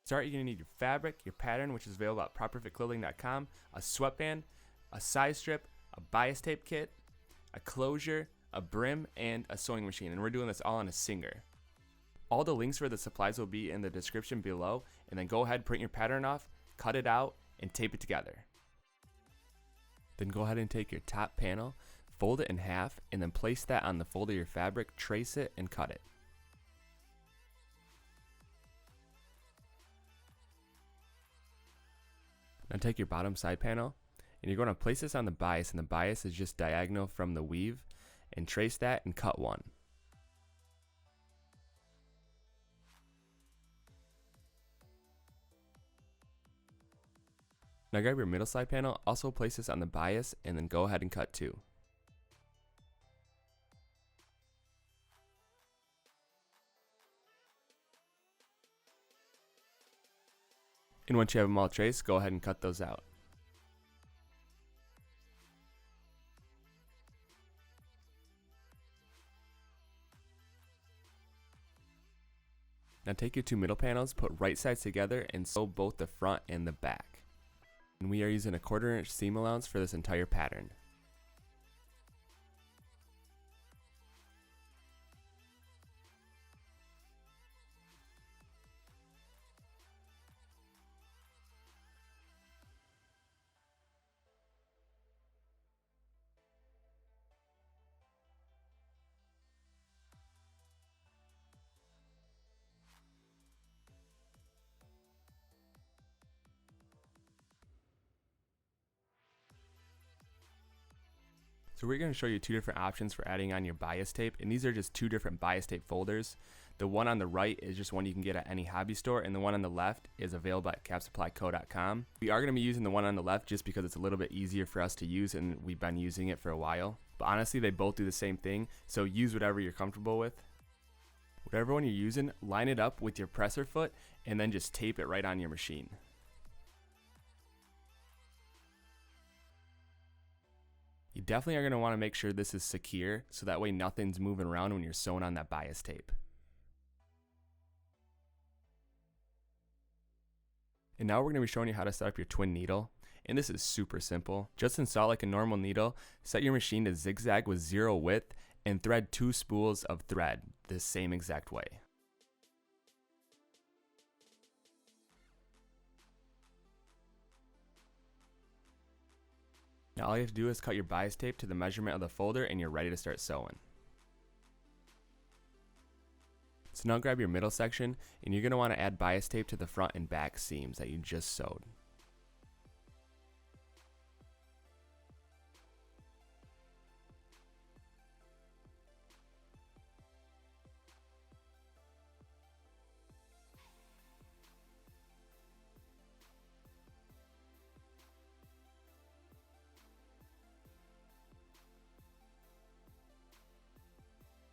start, you're going to need your fabric, your pattern, which is available at properfitclothing.com, a sweatband, a size strip, a bias tape kit, a closure, a brim, and a sewing machine. And we're doing this all on a Singer. All the links for the supplies will be in the description below, and then go ahead, print your pattern off, cut it out, and tape it together. Then go ahead and take your top panel, fold it in half, and then place that on the fold of your fabric, trace it, and cut it. Now take your bottom side panel, and you're going to place this on the bias, and the bias is just diagonal from the weave, and trace that and cut one. Now grab your middle side panel, also place this on the bias, and then go ahead and cut two. And once you have them all traced, go ahead and cut those out. Now take your two middle panels, put right sides together, and sew both the front and the back. And we are using a 1/4 inch seam allowance for this entire pattern. So we're going to show you two different options for adding on your bias tape, and these are just two different bias tape folders. The one on the right is just one you can get at any hobby store, and the one on the left is available at capsupplyco.com. We are going to be using the one on the left just because it's a little bit easier for us to use, and we've been using it for a while. But honestly, they both do the same thing, so use whatever you're comfortable with. Whatever one you're using, line it up with your presser foot, and then just tape it right on your machine. You definitely are going to want to make sure this is secure, so that way nothing's moving around when you're sewing on that bias tape. And now we're going to be showing you how to set up your twin needle, and this is super simple. Just install like a normal needle, set your machine to zigzag with 0 width, and thread 2 spools of thread the same exact way. Now all you have to do is cut your bias tape to the measurement of the folder, and you're ready to start sewing. So now grab your middle section, and you're going to want to add bias tape to the front and back seams that you just sewed.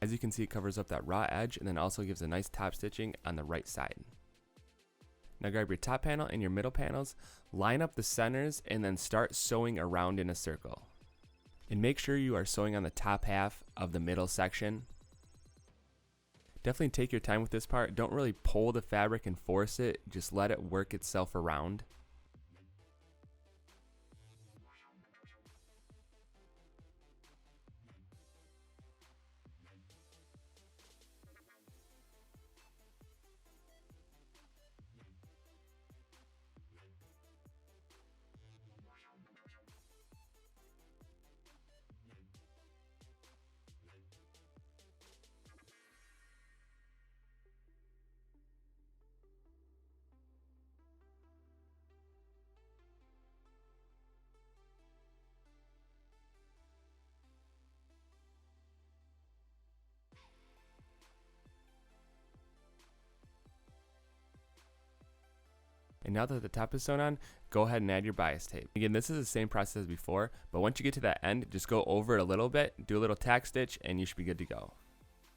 As you can see, it covers up that raw edge and then also gives a nice top stitching on the right side. Now grab your top panel and your middle panels, line up the centers, and then start sewing around in a circle. And make sure you are sewing on the top half of the middle section. Definitely take your time with this part. Don't really pull the fabric and force it, just let it work itself around. And now that the top is sewn on, go ahead and add your bias tape. Again, this is the same process as before, but once you get to that end, just go over it a little bit, do a little tack stitch, and you should be good to go.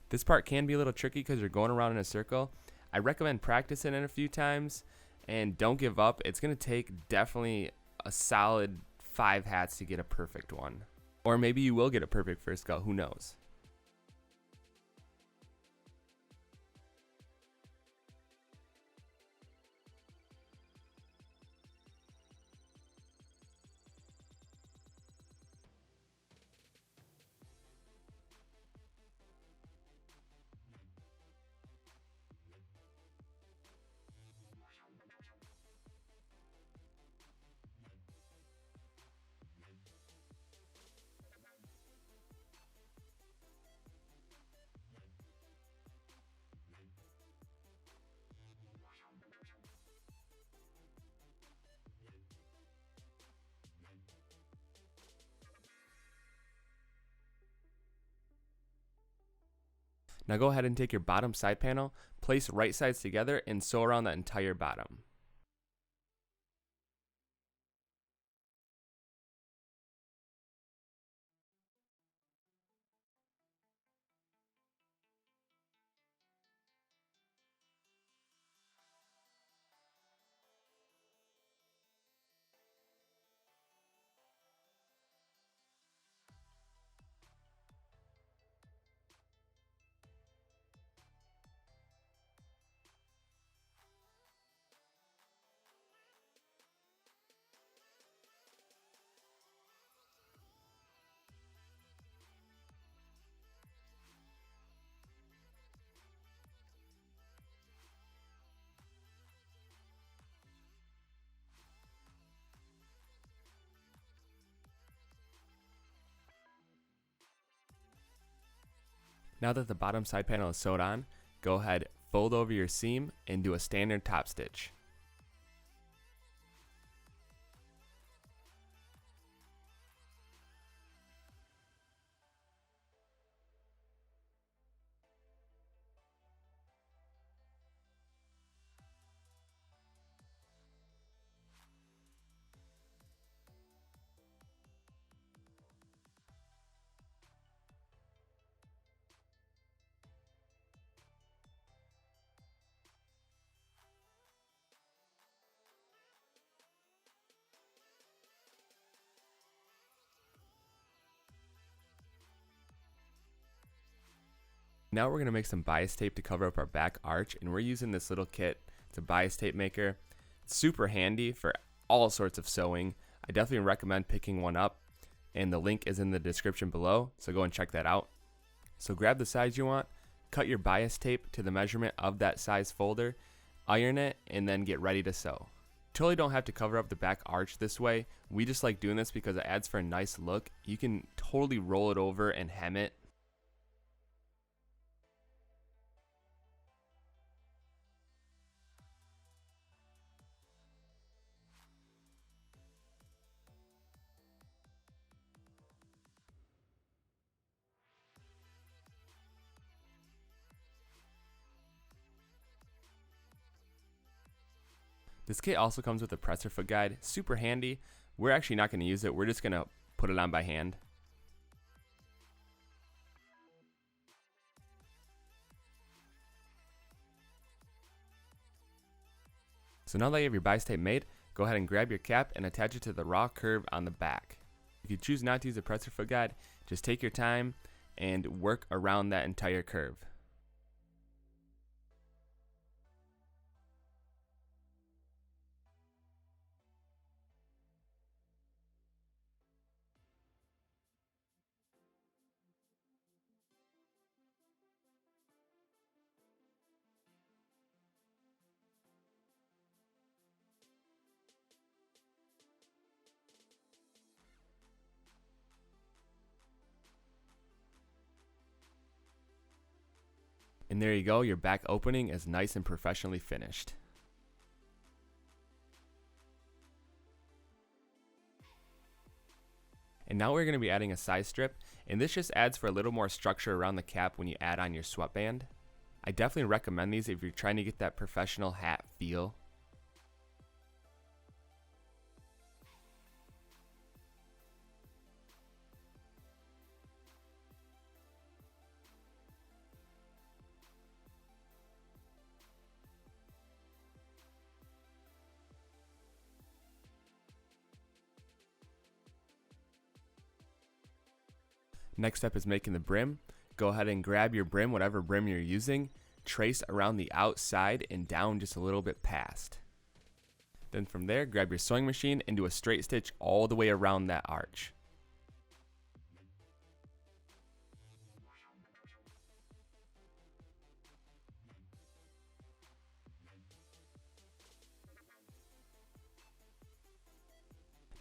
This part can be a little tricky because you're going around in a circle. I recommend practicing it a few times, and don't give up. It's going to take definitely a solid 5 hats to get a perfect one. Or maybe you will get a perfect first go, who knows. Now go ahead and take your bottom side panel, place right sides together, and sew around that entire bottom. Now that the bottom side panel is sewed on, go ahead, fold over your seam, and do a standard top stitch. Now we're going to make some bias tape to cover up our back arch, and we're using this little kit. It's a bias tape maker. It's super handy for all sorts of sewing. I definitely recommend picking one up, and the link is in the description below, so go and check that out. So grab the size you want, cut your bias tape to the measurement of that size folder, iron it, and then get ready to sew. Totally don't have to cover up the back arch this way. We just like doing this because it adds for a nice look. You can totally roll it over and hem it. This kit also comes with a presser foot guide, super handy. We're actually not going to use it, we're just going to put it on by hand. So now that you have your bias tape made, go ahead and grab your cap and attach it to the raw curve on the back. If you choose not to use a presser foot guide, just take your time and work around that entire curve. And there you go, your back opening is nice and professionally finished. And now we're going to be adding a side strip, and this just adds for a little more structure around the cap when you add on your sweatband. I definitely recommend these if you're trying to get that professional hat feel. Next up is making the brim. Go ahead and grab your brim, whatever brim you're using, trace around the outside and down just a little bit past. Then from there, grab your sewing machine and do a straight stitch all the way around that arch.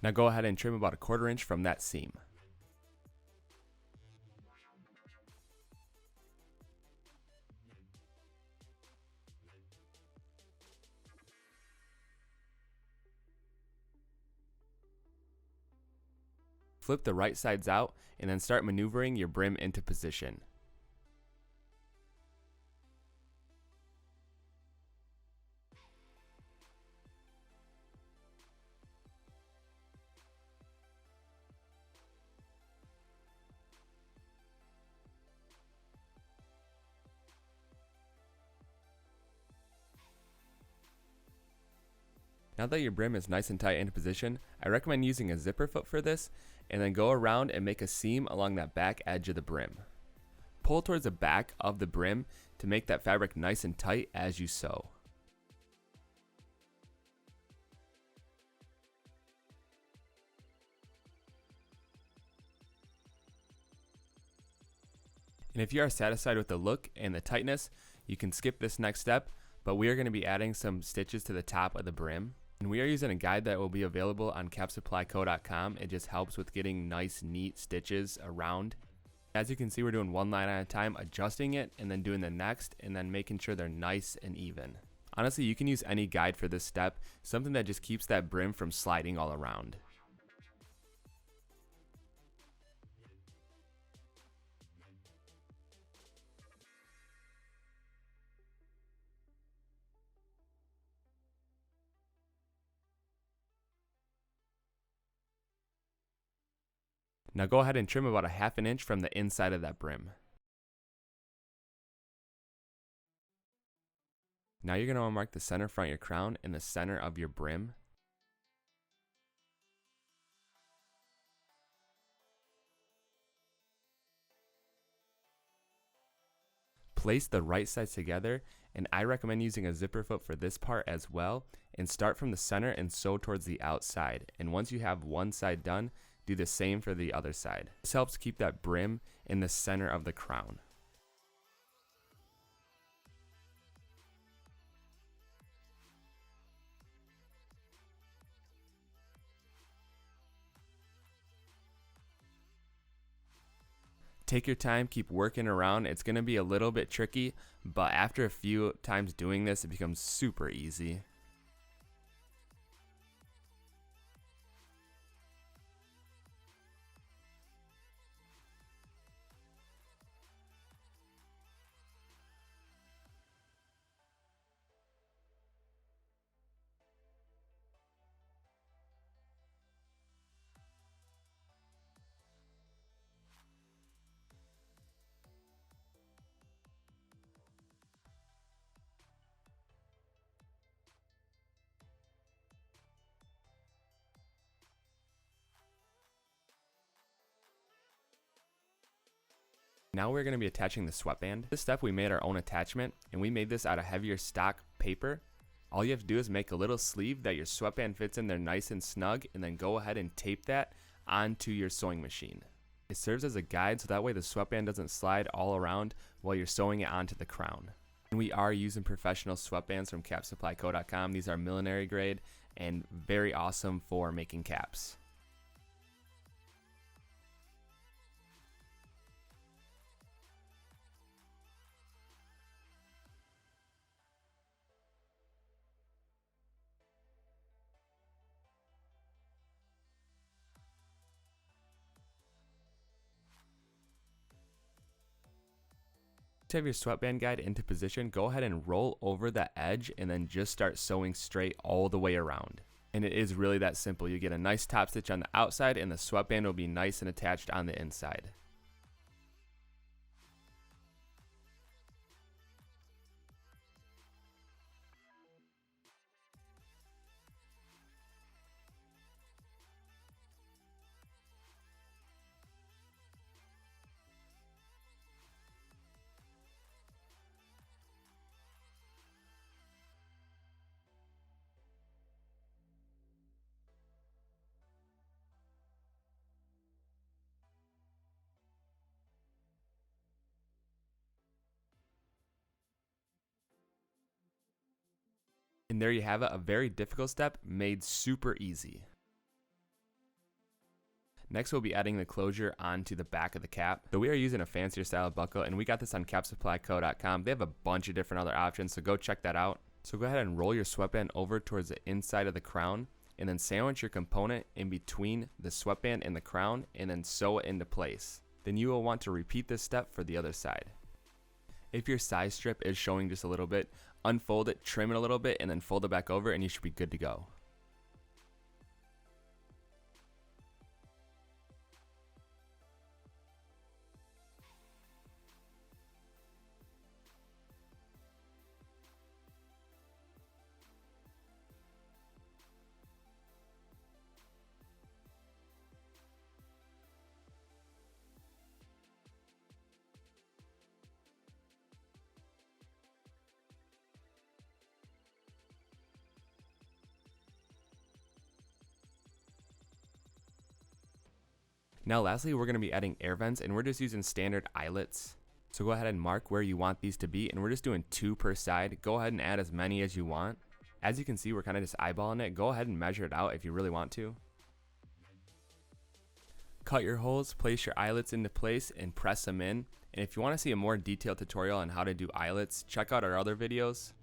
Now go ahead and trim about 1/4 inch from that seam. Flip the right sides out and then start maneuvering your brim into position. Now that your brim is nice and tight into position, I recommend using a zipper foot for this, and then go around and make a seam along that back edge of the brim. Pull towards the back of the brim to make that fabric nice and tight as you sew. And if you are satisfied with the look and the tightness, you can skip this next step, but we are going to be adding some stitches to the top of the brim. And we are using a guide that will be available on capsupplyco.com. It just helps with getting nice, neat stitches around. As you can see, we're doing one line at a time, adjusting it, and then doing the next, and then making sure they're nice and even. Honestly, you can use any guide for this step, something that just keeps that brim from sliding all around. Now go ahead and trim about a ½ inch from the inside of that brim. Now you're going to mark the center front of your crown and the center of your brim. Place the right sides together, and I recommend using a zipper foot for this part as well, and start from the center and sew towards the outside. And once you have one side done, do the same for the other side. This helps keep that brim in the center of the crown. Take your time, keep working around. It's going to be a little bit tricky, but after a few times doing this, it becomes super easy. Now we're going to be attaching the sweatband. This step we made our own attachment, and we made this out of heavier stock paper. All you have to do is make a little sleeve that your sweatband fits in there nice and snug, and then go ahead and tape that onto your sewing machine. It serves as a guide so that way the sweatband doesn't slide all around while you're sewing it onto the crown. And we are using professional sweatbands from capsupplyco.com. These are millinery grade and very awesome for making caps. To have your sweatband guide into position, go ahead and roll over that edge and then just start sewing straight all the way around. And it is really that simple. You get a nice top stitch on the outside and the sweatband will be nice and attached on the inside. And there you have it, a very difficult step made super easy. Next we'll be adding the closure onto the back of the cap. So we are using a fancier style buckle, and we got this on capsupplyco.com. They have a bunch of different other options, so go check that out. So go ahead and roll your sweatband over towards the inside of the crown, and then sandwich your component in between the sweatband and the crown, and then sew it into place. Then you will want to repeat this step for the other side. If your side strip is showing just a little bit, unfold it, trim it a little bit, and then fold it back over, and you should be good to go. Now lastly, we're going to be adding air vents, and we're just using standard eyelets. So go ahead and mark where you want these to be, and we're just doing 2 per side. Go ahead and add as many as you want. As you can see, we're kind of just eyeballing it. Go ahead and measure it out if you really want to. Cut your holes, place your eyelets into place, and press them in. And if you want to see a more detailed tutorial on how to do eyelets, check out our other videos.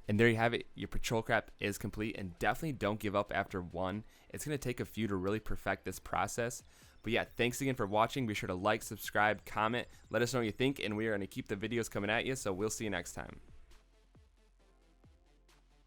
And there you have it. Your patrol cap is complete, and definitely don't give up after one. It's going to take a few to really perfect this process. But yeah, thanks again for watching. Be sure to like, subscribe, comment, let us know what you think, and we are going to keep the videos coming at you, so we'll see you next time.